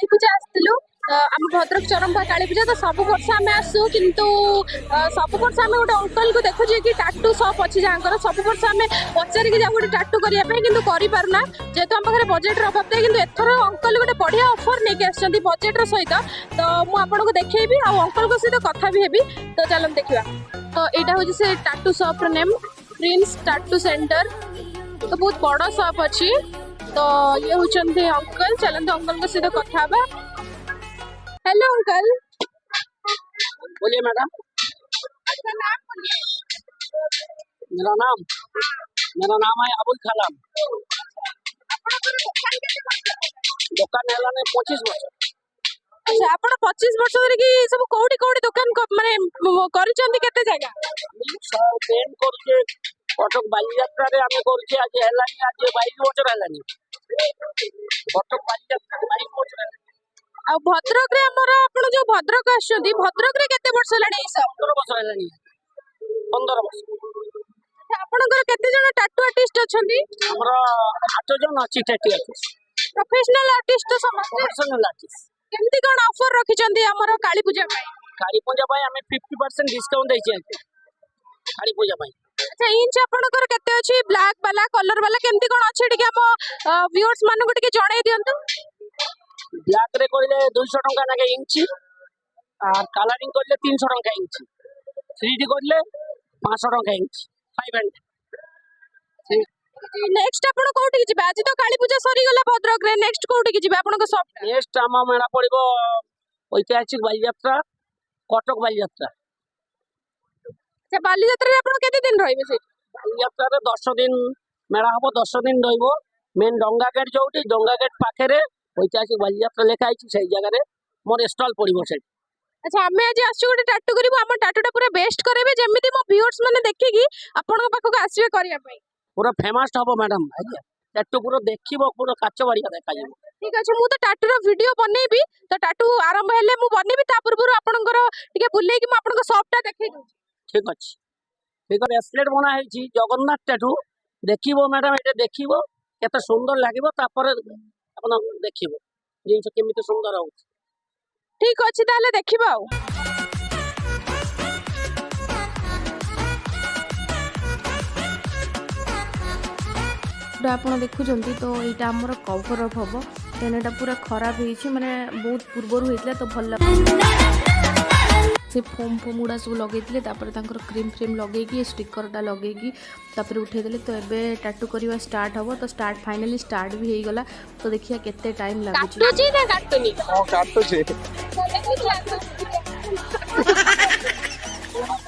काली पूजा आसलु आम भद्रक चरंपा काली पूजा तो सब वर्ष आम आसू किंतु सब वर्ष आम गोटे अंकल को देखु कि टाटू सप अच्छी जहाँ सब वर्ष आम पचारिक जाऊ गोटे टाटू करने कि करना जेहेतु आम पाखे बजेट अभाव था कि एथर अंकल गोटे बढ़िया ऑफर नहीं आसछन्ती बजेट सहित तो मुझे देखी आ अंकल सहित कथा भी हेबी तो चलो देखा तो यहाँ हूँ से टाटू सप नेम प्रिंस टाटू सेंटर तो बहुत बड़ सप अच्छी तो ये होचंती अंकल चलते अंकल के सहित कथा बा हेलो अंकल बोलिए मैडम। आपका नाम बोलिए। मेरा नाम है अबुल कलाम। दुकान है 25 वर्ष। अच्छा आपण 25 वर्ष धरि कि सब कोठी कोठी दुकान माने करिसंती केते जगह सब पेन करके कटक बालीयात्रा रे आमे करके आज हेलानी आज 22 वर्ष हेलानी कटक बालीयात्रा 22 वर्ष हेलानी आ भद्रक रे हमर आपण जो भद्रक आछंती भद्रक रे केते वर्ष लाणी सब 15 वर्ष हेलानी 15 वर्ष। अच्छा आपनकर केते जण टाटू आर्टिस्ट अछंती हमरा 8 जन अछि टाटू आर्टिस्ट प्रोफेशनल आर्टिस्ट तो समस्त प्रोफेशनल आर्टिस्ट। केमती कोन ऑफर रखिसंती हमर काली पूजा पई आमे 50% डिस्काउंट दैछि काली पूजा पई। अच्छा इंच आपनकर केते अछि ब्लैक वाला कलर वाला केमती कोन अछि टिके हम व्यूअर्स मानको टिके जणाई दियंतु। ब्लैक रे कहले 200 टंका नाके इंच और कलरिंग कहले 300 टंका इंच 3D कहले 500 टंका इंच 500 नेक्स्ट आपण कोठी जिबा आज तो काली पूजा सरी गला भद्रक रे नेक्स्ट कोठी जिबा आपनको सब नेक्स्ट आम मेला पड़ो ऐतिहासिक बालीयात्रा कटक बालीयात्रा। अच्छा बालीयात्रा रे आपण केते दिन रहिबे से बालीयात्रा रे 10 दिन मेला हबो 10 दिन रहइबो मेन डंगा गेट जोटी डंगा गेट पाखे रे ऐतिहासिक बालीयात्रा लेखा आइछि सही जगह रे मोर स्टॉल पड़िबो से। अच्छा हमें आज आसु गोटे टाटू करिवो हम टाटूटा पूरा बेस्ट करेबे जेमिति मो व्यूअर्स माने देखिकी आपन पाखक आसीबे करिया पई पूरा फेमस हबो मैडम आज्ञा टाटू पूरा देखिबो पूरा काच बाड़िया देखा जिवो। ठीक अछि मु तो टाटू रो वीडियो बनेबी तो टाटू आरंभ हेले मु बनेबी ता पूर्व आपनकर टिके बुल्ले कि मु आपनकर शॉप टा देखै दउ। ठीक अछि ठीक ब्रेसलेट बना है जगन्नाथ टाटू देखिबो मैडम एटा देखिबो केते सुंदर लागिबो तापर अपन देखिबो जिंस केमिते सुंदर हो। ठीक अछि ताले देखिबा आ ଆପଣ ଦେଖୁଛନ୍ତି ତ ଏଇଟା ଆମର କଭର ଅପ୍ ହବ ଦେନ୍ ଏଇଟା ପୁରା ଖରାପ ହେଇଛି ମାନେ ବହୁତ ପୂର୍ବରୁ ହେଇଥିଲା ତ ଭଲ से फोम फोम गुड़ा सब लगे तापर क्रीम फ्रेम लगे स्टिकरटा लगे तापर उठेदेले तो एबे टाटू करवा स्टार्ट हम तो स्टार्ट फाइनली स्टार्ट भी हो गला तो देखिए केते टाइम लागुची ना काटुनी हां काटुची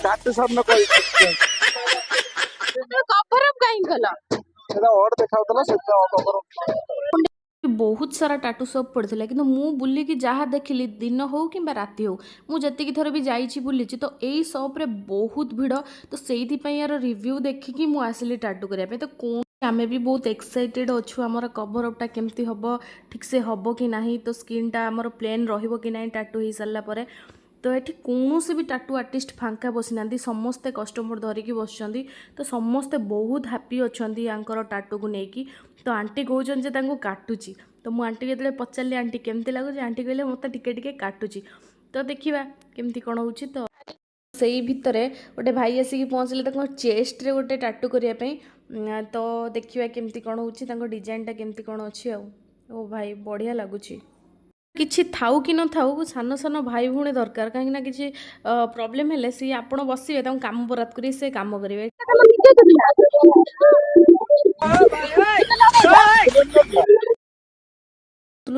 काटु सब न कोई कवर अप काई गला एदा और देखाउतला सेटा कवर बहुत सारा टाटू सब पड़ता कि मु बुली कि जहाँ देखिली दिन हो कि राति हो मुझे थर भी जाइए बुली तो यही सप्रे बहुत भिड़ तो से यार रिव्यू देखिकी मुझे आसली टाटू करने तो कौन आमे भी बहुत एक्साइटेड अच्छु आमर कवर अपटा केमती हम ठीक से हम कि ना तो स्किनटा आमर प्लेन रहिबो कि ना टाटू हो सारा पर तो ये कौन भी टाटू आर्टिस्ट फांका बसी ना समस्ते कस्टमर धरिकी बस तो समस्ते बहुत हैप्पी अच्छा यहाँ टाटू को लेकिन तो आंटी कहते काटुची तो मु आंटी के पचारि आंटी केमती लगुच आंटी कहले मत टिके काटुची तो देखा केमती कौन हो तो से भितर गोटे भाई आसिक पहुँचले चेस्ट रे गोटे टाटू करने तो देखा केमती कौन हो डिजाइनटा केमती कौन अच्छी ओ भाई बढ़िया लगुच किछि थाउ कि न थाउ सान सान भाई भूणी दरकार कहीं किसी प्रॉब्लम हेले सी आपण बसिबे तां काम बरात करी से काम करेंगे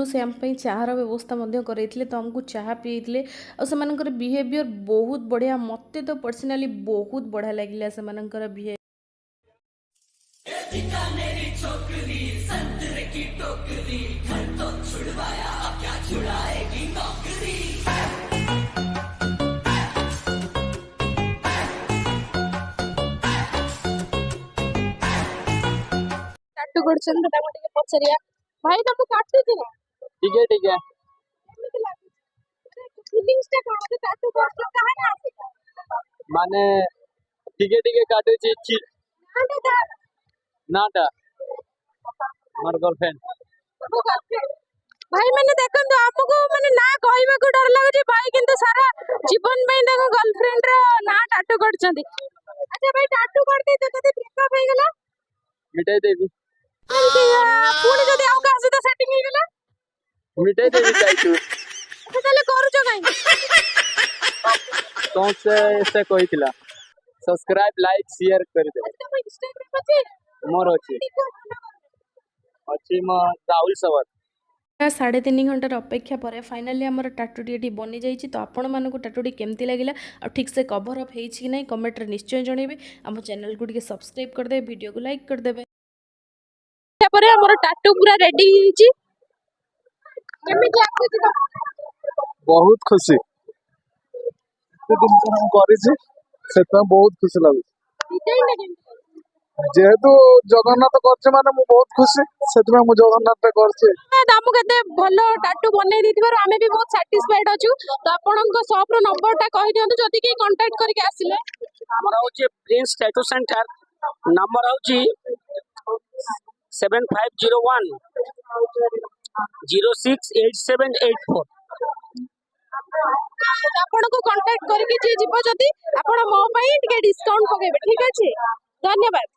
से आम चाहार व्यवस्था करते तो आमको चाह पीते और से बिहेवियर बहुत बढ़िया मत तो पर्सनाली बहुत बढ़िया लगे से बिहेवियर टाटू करछन तो ताको टिके पछरिया भाई तुम काटू ना ठीक है फीलिंग्स टा कोन से टाटू करछन कहां ना आसे माने ठीक काटे छी नाटा हमार गर्लफ्रेंड भाई मैंने देखन तो आपको मिटाई देवी चाहिए ତାହେଲେ କରୁଛ କାହିଁକି? कौन से कोई थिला सब्सक्राइब लाइक शेयर कर दे ତମ Instagram ଅଛି? मोर अच्छी अच्छी म राहुल सवर 3.5 ଘଣ୍ଟାର ଅପେକ୍ଷା ପରେ ଫାଇନାଲି ଆମର ଟାଟୁଟି ଏଠି ବନିଯାଇଛି। ତ ଆପଣମାନଙ୍କୁ ଟାଟୁଟି କେମିତି ଲାଗିଲା ଆଉ ଠିକ୍ସେ କଭର୍ ଅପ୍ ହେଇଛି କି ନାହିଁ କମେଣ୍ଟରେ ନିଶ୍ଚୟ ଜଣାଇବେ। ଆମ ଚ୍ୟାନେଲକୁ ଟିକେ ସବସ୍କ୍ରାଇବ୍ କରିଦେବେ, ଭିଡ଼ିଓକୁ ଲାଇକ୍ କରିଦେବେ। ତାପରେ ଆମର ଟାଟୁ ପୁରା ରେଡି ହେଇଛି। କେମିତି ଲାଗୁଛି ତମକୁ? ବହୁତ ଖୁସି ଏତେ ଦିନ ପରେ ମୁଁ କରିଛି ସେଥିପାଇଁ ବହୁତ ଖୁସି ଲାଗୁଛି। ଡିଜାଇନଟା କେମିତି? ଯେହେତୁ ଜଗନ୍ନାଥ କରିଛି ମାନେ ମୁଁ ବହୁତ ଖୁସି ସେଥିପାଇଁ ମୁଁ ଜଗନ୍ନାଥ କରିଛି। ଆମକୁ ଏତେ ଭଲ ଟାଟୁ ବନେଇ ଦେଇଥିବାରୁ ଆମେ ବି ବହୁତ ସାଟିସ୍ଫାଇଡ୍ ଅଛୁ। ତ ଆପଣଙ୍କ ସପର ନମ୍ବରଟା କହିଦିଅନ୍ତୁ ଯଦି କେହି କଣ୍ଟାକ୍ଟ କରିକି ଆସିଲେ। ଆମର ହଉଛି ପ୍ରିନ୍ସ ଟାଟୁ ସେଣ୍ଟର, ନମ୍ବର ହଉଛି 7501068784। ଆପଣଙ୍କୁ କଣ୍ଟାକ୍ଟ କରିକି ଯିଏ ଯିବ ଯଦି ଆପଣ ମୋ ପାଇଁ ଟିକେ ଡିସକାଉଣ୍ଟ ପକେଇବେ, ଠିକ ଅଛି? ଧନ୍ୟବାଦ।